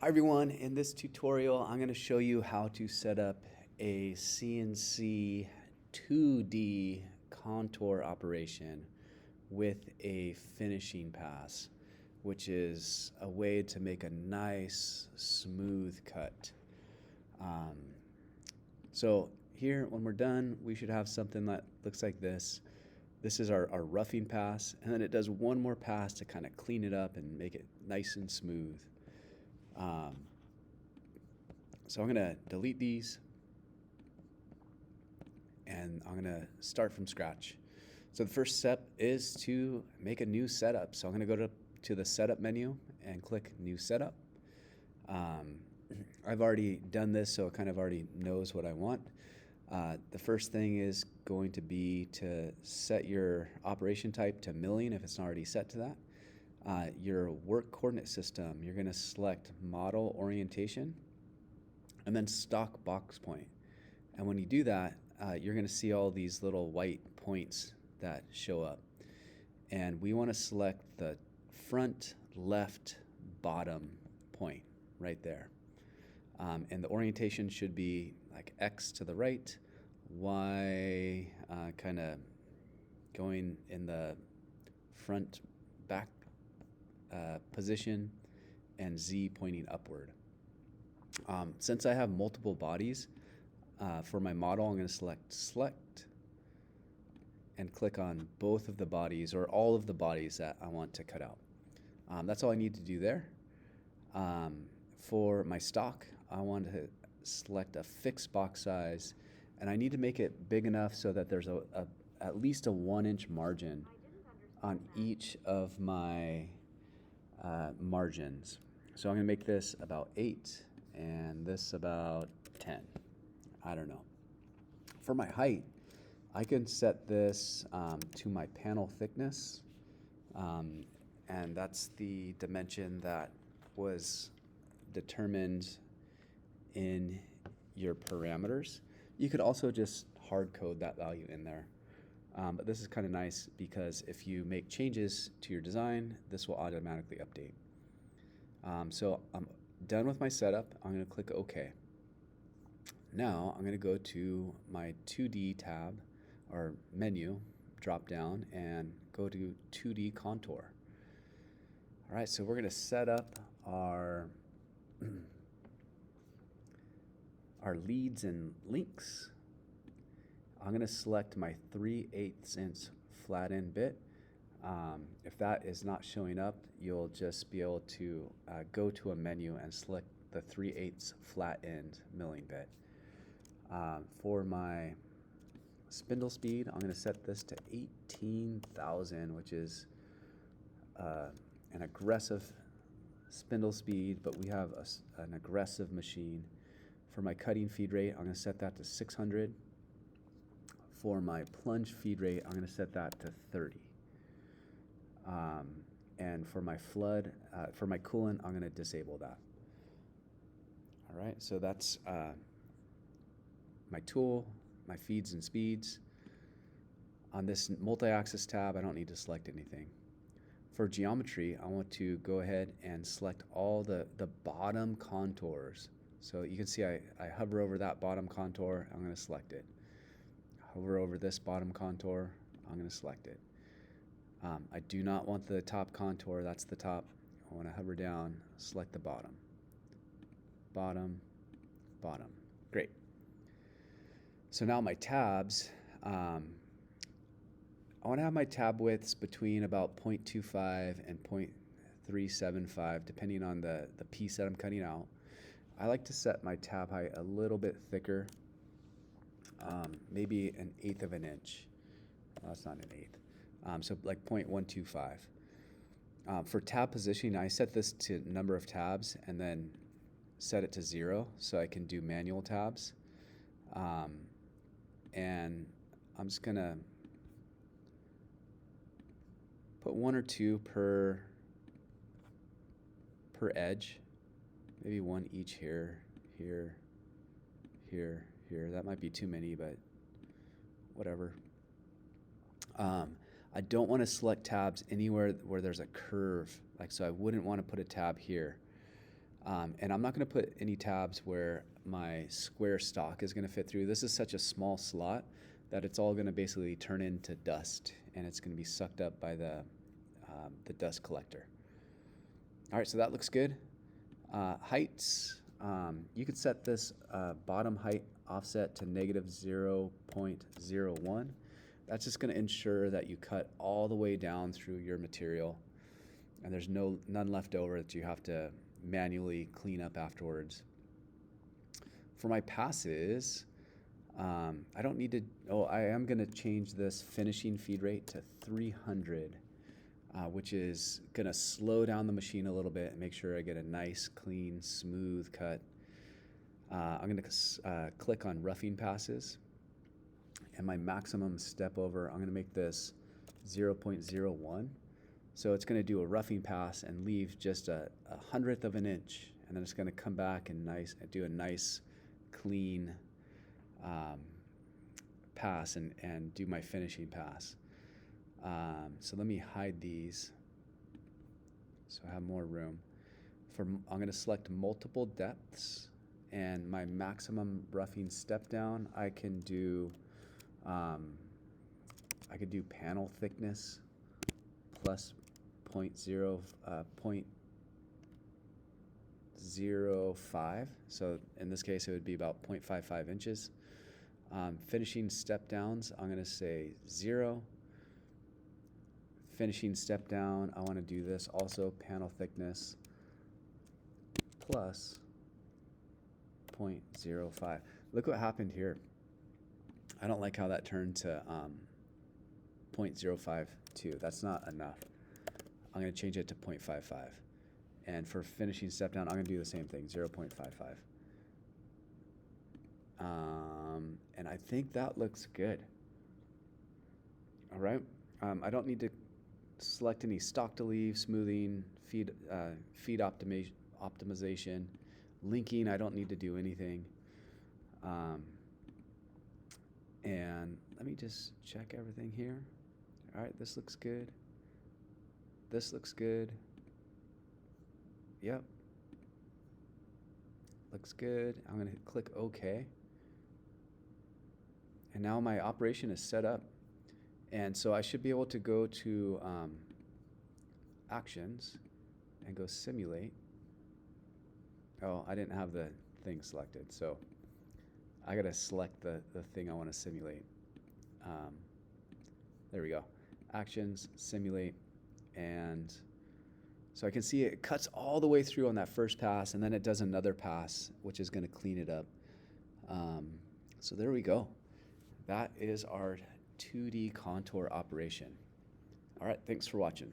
Hi everyone, in this tutorial I'm going to show you how to set up a CNC 2D contour operation with a finishing pass, which is a way to make a nice smooth cut. So here when we're done we should have something that looks like this. This is our roughing pass, and then it does one more pass to kind of clean it up and make it nice and smooth. So I'm going to delete these and I'm going to start from scratch. So the first step is to make a new setup. So I'm going to go to the setup menu and click new setup. I've already done this, so it kind of already knows what I want. The first thing is going to be to set your operation type to milling if it's not already set to that. Your work coordinate system, you're going to select model orientation and then stock box point. And when you do that, you're going to see all these little white points that show up. And we want to select the front left bottom point right there. And the orientation should be like X to the right, Y kind of going in the front back position, and Z pointing upward. Since I have multiple bodies, for my model, I'm going to select and click on both of the bodies or all of the bodies that I want to cut out. That's all I need to do there. For my stock, I want to select a fixed box size, and I need to make it big enough so that there's at least a 1-inch margin on each of my margins. So I'm going to make this about 8 and this about 10. I don't know. For my height, I can set this to my panel thickness, and that's the dimension that was determined in your parameters. You could also just hard code that value in there. But this is kind of nice because if you make changes to your design, this will automatically update. So I'm done with my setup. I'm going to click OK. Now I'm going to go to my 2D tab or menu, drop down, and go to 2D contour. All right, so we're going to set up our leads and links. I'm going to select my 3/8 inch flat end bit. If that is not showing up, you'll just be able to go to a menu and select the 3/8 flat end milling bit. For my spindle speed, I'm going to set this to 18,000, which is an aggressive spindle speed, but we have an aggressive machine. For my cutting feed rate, I'm going to set that to 600. For my plunge feed rate, I'm going to set that to 30. And for my flood, for my coolant, I'm going to disable that. All right, so that's my tool, my feeds and speeds. On this multi-axis tab, I don't need to select anything. For geometry, I want to go ahead and select all the bottom contours. So you can see I hover over that bottom contour, I'm going to select it. Hover over this bottom contour, I'm going to select it. I do not want the top contour, that's the top. I want to hover down, select the bottom. Bottom, bottom. Great. So now my tabs, I want to have my tab widths between about 0.25 and 0.375, depending on the piece that I'm cutting out. I like to set my tab height a little bit thicker, maybe 1/8 of an inch. Well, that's not 1/8. So like 0.125. For tab positioning, I set this to number of tabs and then set it to 0 so I can do manual tabs. And I'm just going to put 1 or 2 per edge, maybe 1 each here, here, here, here. That might be too many, but whatever. I don't want to select tabs anywhere where there's a curve, like so I wouldn't want to put a tab here. And I'm not going to put any tabs where my square stock is going to fit through. This is such a small slot that it's all going to basically turn into dust, and it's going to be sucked up by the dust collector. All right, so that looks good. Heights, you could set this bottom height offset to negative 0.01. That's just going to ensure that you cut all the way down through your material, and there's none left over that you have to manually clean up afterwards. For my passes, I don't need to, I am going to change this finishing feed rate to 300, which is going to slow down the machine a little bit and make sure I get a nice, clean, smooth cut. I'm going to click on roughing passes, and my maximum step over, I'm going to make this 0.01. So it's going to do a roughing pass and leave just a 100th of an inch, and then it's going to come back and do a nice, clean pass and do my finishing pass. So let me hide these so I have more room. I'm going to select multiple depths, and my maximum roughing step down, I could do panel thickness plus 0.05. So in this case, it would be about 0.55 inches. Finishing step downs, I'm going to say 0. Finishing step down, I want to do this also, panel thickness plus 0.05. Look what happened here. I don't like how that turned to 0.052. That's not enough. I'm going to change it to 0.55. And for finishing step down, I'm going to do the same thing, 0.55. And I think that looks good. All right. I don't need to select any stock to leave, smoothing, feed optimization, linking. I don't need to do anything. And let me just check everything here. All right, this looks good. This looks good. Yep. Looks good. I'm going to click OK. And now my operation is set up. And so I should be able to go to Actions and go Simulate. Oh, I didn't have the thing selected. So I got to select the thing I want to simulate. There we go. Actions, Simulate. And so I can see it cuts all the way through on that first pass, and then it does another pass, which is going to clean it up. So there we go. That is our 2D contour operation. All right, thanks for watching.